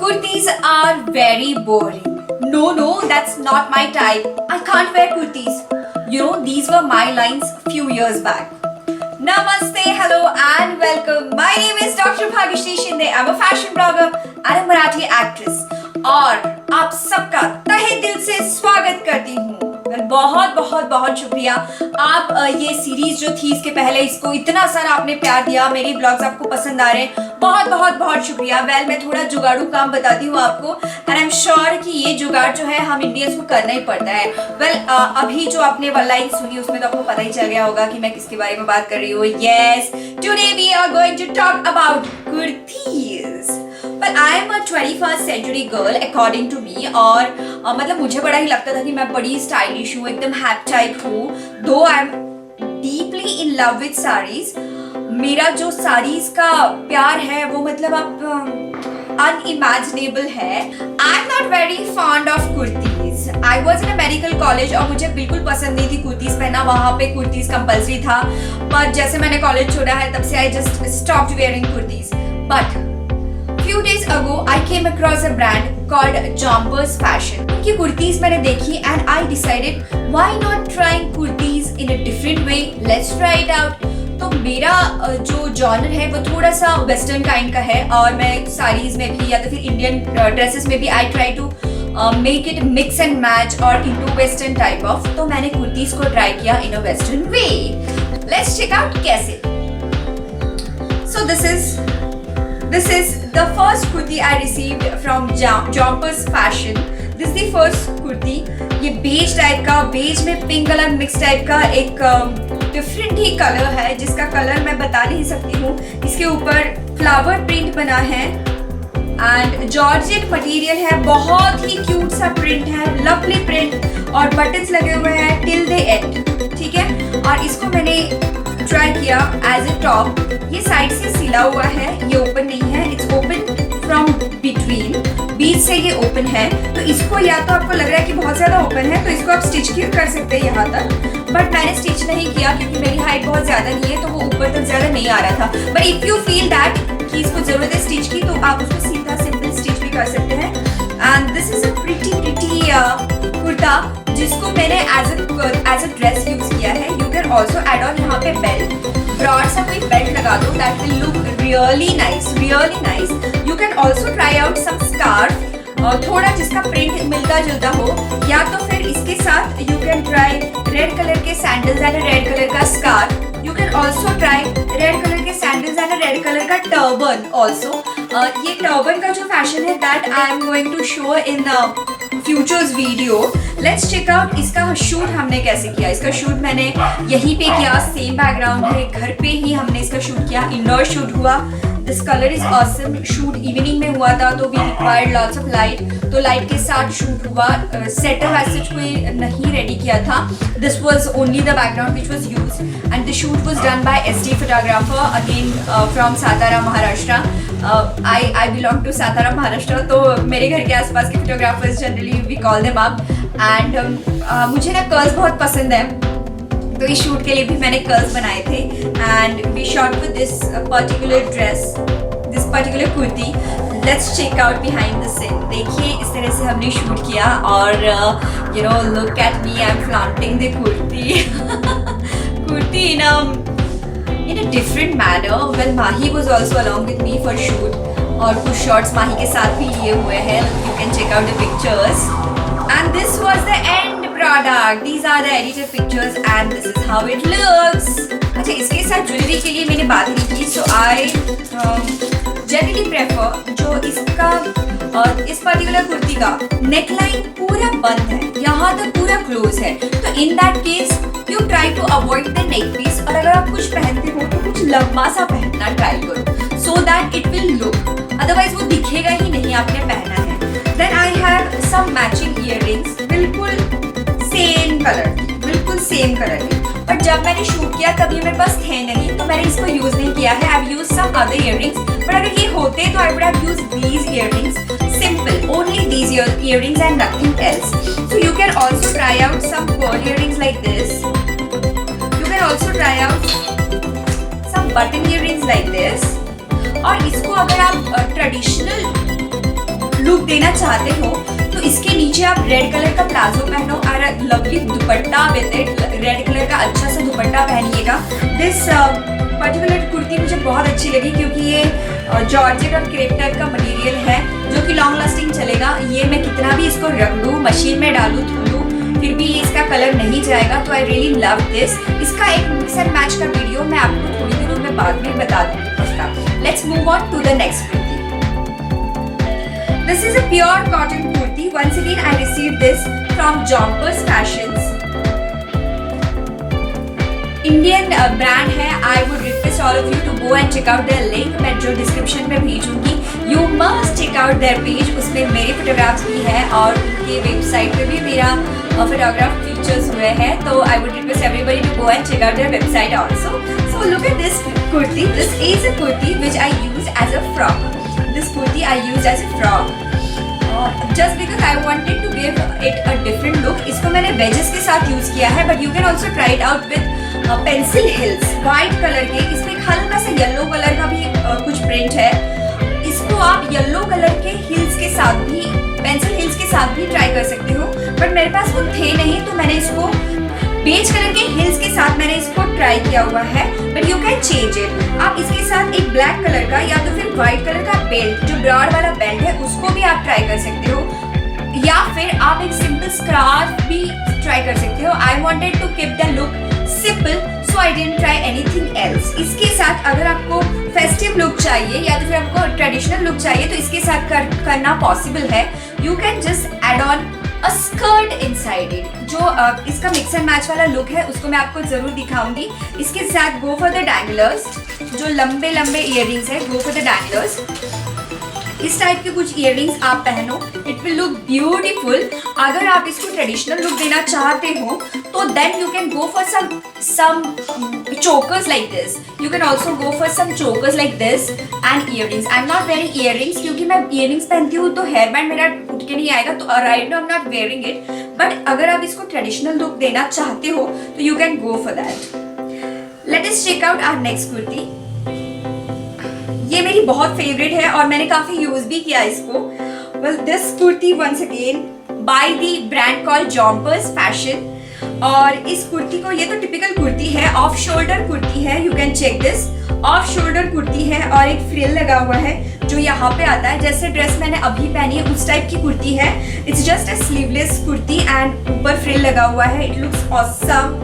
Kurtis are very boring. No, that's not my type. I can't wear kurtis. You know, these were my lines few years back. Namaste, hello and welcome. My name is Dr. Bhagishri Shinde. I'm a fashion blogger and a Marathi actress. और आप सबका तहे दिल से स्वागत करती हूँ। बहुत शुक्रिया। आप ये सीरीज जो थी इसके पहले इसको इतना सारा आपने प्यार दिया, मेरी ब्लॉग्स आपको पसंद आ रहे हैं, बहुत शुक्रिया। मैं थोड़ा जुगाड़ू काम बताती हूँ आपको एंड आई एम श्योर कि ये जुगाड़ जो है हम इंडियंस को करना ही पड़ता है। अभी जो आपने लाइन सुनी उसमें तो आपको पता ही चल गया होगा कि मैं किसके बारे में बात कर रही हूँ। Yes, today we are going to talk about kurtis. But I am a 21st century girl according to me और मतलब मुझे बड़ा ही लगता था कि मैं बड़ी स्टाइलिश हूँ, एकदम हैप टाइप हूँ। Though I am deeply in love with sarees, मेरा जो साड़ीज का प्यार है वो मतलब आप unimaginable है। I'm not very fond of kurtis. I was in a medical college और मुझे बिल्कुल पसंद नहीं थी कुर्तीज पहनना, वहाँ पे कुर्तीज कंपल्सरी था। पर जैसे मैंने कॉलेज छोड़ा है तब से I just stopped wearing kurtis. But few days ago I came across a brand called Jumpers Fashion. उनकी कुर्तीज मैंने देखी and I decided why not trying kurtis in a different way. Let's try it out. तो मेरा जो genre है वो थोड़ा सा वेस्टर्न काइंड का है और मैं साड़ीज में भी या तो फिर इंडियन ड्रेसेस में भी I try to make it mix and match और इनटू वेस्टर्न टाइप ऑफ। तो मैंने कुर्तीज को ट्राई किया in a western way. Let's check out कैसे। So This is the first kurti I received from Jumpers Fashion. This is the first kurti. ये beige type का, beige में pink colour mix type का एक different ही colour है जिसका colour मैं बता नहीं सकती हूँ। इसके ऊपर फ्लावर प्रिंट बना है एंड जॉर्जेट मटेरियल है, बहुत ही क्यूट सा प्रिंट है, लवली प्रिंट और बटन्स लगे हुए हैं टिल द एंड, ठीक है। और इसको मैंने ट्राई किया एज ए टॉप। ये साइड से सिला हुआ है, ये ओपन नहीं है, इट्स ओपन फ्रॉम बिटवीन, बीच से ये ओपन है। तो इसको या तो आपको लग रहा है कि बहुत ज्यादा ओपन है तो इसको आप स्टिच कर सकते हैं यहाँ तक, बट मैंने स्टिच नहीं किया क्योंकि मेरी हाइट बहुत ज्यादा नहीं है तो वो ऊपर तक ज्यादा नहीं आ रहा था। But if you feel that कि इसको जरूरत है स्टिच की तो आप उसको सीधा सिंपल स्टिच भी कर सकते हैं। And this is a pretty kurta जिसको मैंने एज अ ड्रेस यूज किया है। You can also add on यहाँ पे बेल्ट, ब्रॉड सा कोई बेल्ट लगा दो, that will look really nice. You can also try out some scarf, थोड़ा जिसका प्रिंट मिलता जुलता हो, या तो फिर इसके साथ you can try red colour के सैंडल्स एंड रेड कलर का scarf. You can also try red colour के सैंडल्स एंड रेड कलर का टर्बन ऑल्सो। ये टर्बन का जो फैशन है that I am going to show in futures video. Let's check out इसका shoot हमने कैसे किया। इसका शूट मैंने यहीं पे किया, सेम बैकग्राउंड है, घर पे ही हमने इसका शूट किया, इंडोर शूट हुआ। This colour is awesome. Shoot evening में हुआ था तो we required lots of light, तो लाइट के साथ शूट हुआ। सेटअप ऐसे कोई नहीं रेडी किया था, this was only the background which was used and the shoot was done by SD photographer again from Satara Maharashtra. I belong to Satara Maharashtra, तो मेरे घर के आसपास के photographers generally we call them up and मुझे ना कर्ल्स बहुत पसंद है तो इस शूट के लिए भी मैंने कर्ल्स बनाए थे and we shot with this particular dress, this particular kurti. Let's check out behind the scene. देखिए इस तरह से हमने शूट किया और you know look at me, I am flaunting the kurti in a different manner. Well, Mahi was also along with me for shoot और कुछ shots माही के साथ भी लिए हुए हैं। You can check out the pictures. And this was the end product. These are the edited pictures and this is how it looks. अच्छा, इसके साथ ज्वेलरी के लिए मैंने बात नहीं की, so I generally prefer जो इसका इस पर्टिकुलर कुर्ती का नेकलाइन पूरा बंद है, यहाँ तक पूरा क्लोज है, तो in that case you try to avoid the neck piece और अगर आप कुछ पहनते हो तो कुछ लंबा सा पहनना ट्राई करो so that it will look, otherwise वो दिखेगा ही नहीं आपने पहना है। Then I have some matching earrings, बिल्कुल सेम कलर के, बट जब मैंने शूट किया तभी मेरे पास थे नहीं तो मैंने इसको यूज नहीं किया है। I have used some other earrings, but अगर ये होते तो I would have used these earrings, simple, only these earrings and nothing else. So you can also try out some pearl earrings like this. You can also try out some button earrings like this. और इसको अगर आप traditional look देना चाहते हो तो इसके नीचे आप रेड कलर का प्लाजो पहनो और lovely dupatta with it, red colour का अच्छा सा दुपट्टा पहनिएगा। दिस पर्टिकुलर कुर्ती मुझे बहुत अच्छी लगी क्योंकि ये जॉर्जेट और क्रेप टाइप का मटेरियल है जो कि लॉन्ग लास्टिंग चलेगा। ये मैं कितना भी इसको रख दूँ, मशीन में डालूँ, धुलूँ, फिर भी इसका कलर नहीं जाएगा। तो आई रियली लव दिस। इसका एक मिक्स एंड मैच का वीडियो मैं आपको थोड़ी देर में बाद में बता दूँगी पक्का। Let's move on to the next kurti. This is a pure cotton kurti. Once again, I received this from Jompers Fashions. Indian brand है. I would request all of you to go and check out their link. मैं जो description में भेजूंगी. You must check out their page. उसमें मेरे photographs भी है और उनके website पे भी मेरा photograph features हुए हैं. तो I would request everybody to go and check out their website also. So look at this kurti. This is a kurti which I use as a frock. This kurti I used as a frock just because I wanted to give it a different look. इसको मैंने wedges के साथ use किया है, but you can also try it out with pencil heels, white colour के। इसमें हल्का सा येलो कलर का भी कुछ प्रिंट है। इसको आप येलो कलर के हील्स के साथ भी, पेंसिल हील्स के साथ भी ट्राई कर सकते हो, बट मेरे पास वो थे नहीं तो मैंने इसको बेज कलर के हील्स के साथ मैंने इसको ट्राई किया हुआ है। But you can change it. आप इसके साथ एक ब्लैक कलर का या तो फिर व्हाइट कलर का बेल्ट, जो ब्रॉड वाला बेल्ट है, उसको भी आप ट्राई कर सकते हो, या फिर आप एक सिंपल स्कार्फ भी ट्राई कर सकते हो। I wanted to keep the look simple, so I didn't try anything else. इसके साथ अगर आपको फेस्टिव लुक चाहिए या तो फिर आपको ट्रेडिशनल लुक चाहिए तो इसके साथ करना पॉसिबल है। You can just add on a skirt inside it. जो इसका मिक्स एंड मैच वाला लुक है उसको मैं आपको जरूर दिखाऊंगी। इसके साथ गो फॉर द डैंगलर्स, जो लंबे लंबे इयररिंग्स है, गो फॉर द डैंगलर्स। इस टाइप के कुछ इयररिंग्स आप पहनो, इट विल लुक ब्यूटीफुल। अगर आप इसको ट्रेडिशनल लुक देना चाहते हो तो then you can go for some chokers like this. You can also go for some chokers like this and earrings. I'm not wearing earrings क्योंकि मैं earrings पहनती हूँ तो हेयर बैंड मेरा उठ के नहीं आएगा, तो right now I'm not wearing it. But अगर आप इसको ट्रेडिशनल लुक देना चाहते हो तो you can go for that. Let us check out our next kurti. ये मेरी बहुत फेवरेट है और मैंने काफी यूज भी किया इसको। Well, this kurti once again by the brand called Jompers Fashion. और इस कुर्ती को, ये तो टिपिकल कुर्ती है, ऑफ शोल्डर कुर्ती है। You can check this, off shoulder kurti है और एक फ्रिल लगा हुआ है जो यहाँ पे आता है। जैसे ड्रेस मैंने अभी पहनी है उस टाइप की कुर्ती है। It's just a sleeveless kurti and ऊपर फ्रिल लगा हुआ है। इट लुक्स ऑसम,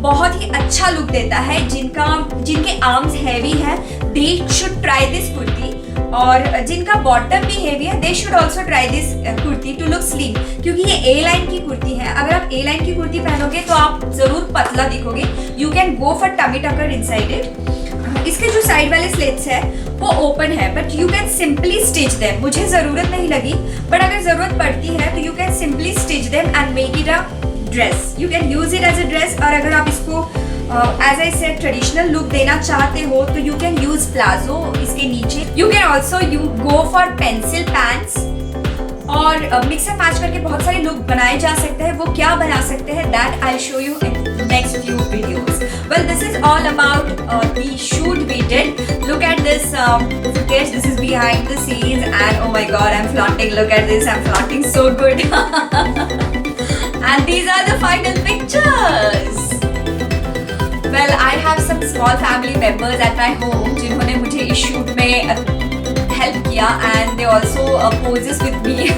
बहुत ही अच्छा लुक देता है। जिनके आर्म्स हैवी है they should try this kurti, और जिनका बॉटम भी हेवी है they should also try this kurti to look slim, क्योंकि ये ए लाइन की कुर्ती है। अगर आप ए लाइन की कुर्ती पहनोगे तो आप जरूर पतला दिखोगे। You can go for tummy tucker inside it. इसके जो साइड वाले स्लिट्स है वो ओपन है, but you can simply stitch them. मुझे जरूरत नहीं लगी, बट अगर जरूरत पड़ती है तो you can simply stitch them and make it a dress. You can use it as a dress. और अगर आप इसको as I said traditional look देना चाहते हो तो यू कैन यूज प्लाजो इसके नीचे। You can also you go for pencil pants, और मिक्स एंड मैच करके बहुत सारे लुक बनाए जा सकते हैं। वो क्या बना सकते हैं that I show you in next few videos. Well, this is all about the shoot we did. Look at this footage. This is behind the scenes and oh my god, I'm flaunting. Look at this, I'm flaunting so good. And these are the final pictures. Well, I have some small family members at my home जिन्होंने मुझे इस shoot में help किया and they also poses with me.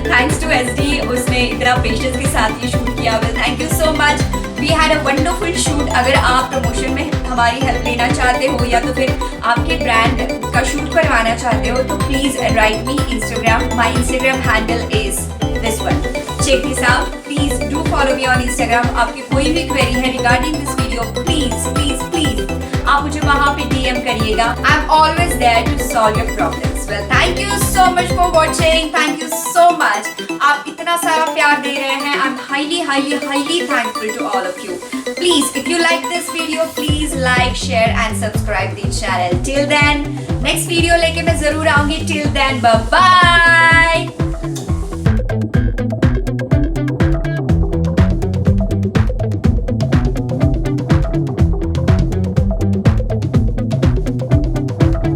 Thanks to SD, उसने इतना patience के साथ ये शूट किया। Well, thank you so much. We had a wonderful shoot. अगर आप प्रमोशन में हमारी हेल्प लेना चाहते हो या तो फिर आपके ब्रांड का शूट करवाना चाहते हो तो please write me Instagram. My Instagram handle is this one. Check this out. Please do follow me on Instagram. आपकी कोई भी क्वेरी है regarding this video, please please please आप मुझे वहाँ पे DM करिएगा। I am always there to solve your problems. Well, thank you so much for watching. Thank you so much. आप इतना सारा प्यार दे रहे हैं। I am highly highly highly thankful to all of you. Please, if you like this video, please like, share and subscribe the channel. Till then, next video लेके मैं जरूर आऊंगी. Till then, bye bye.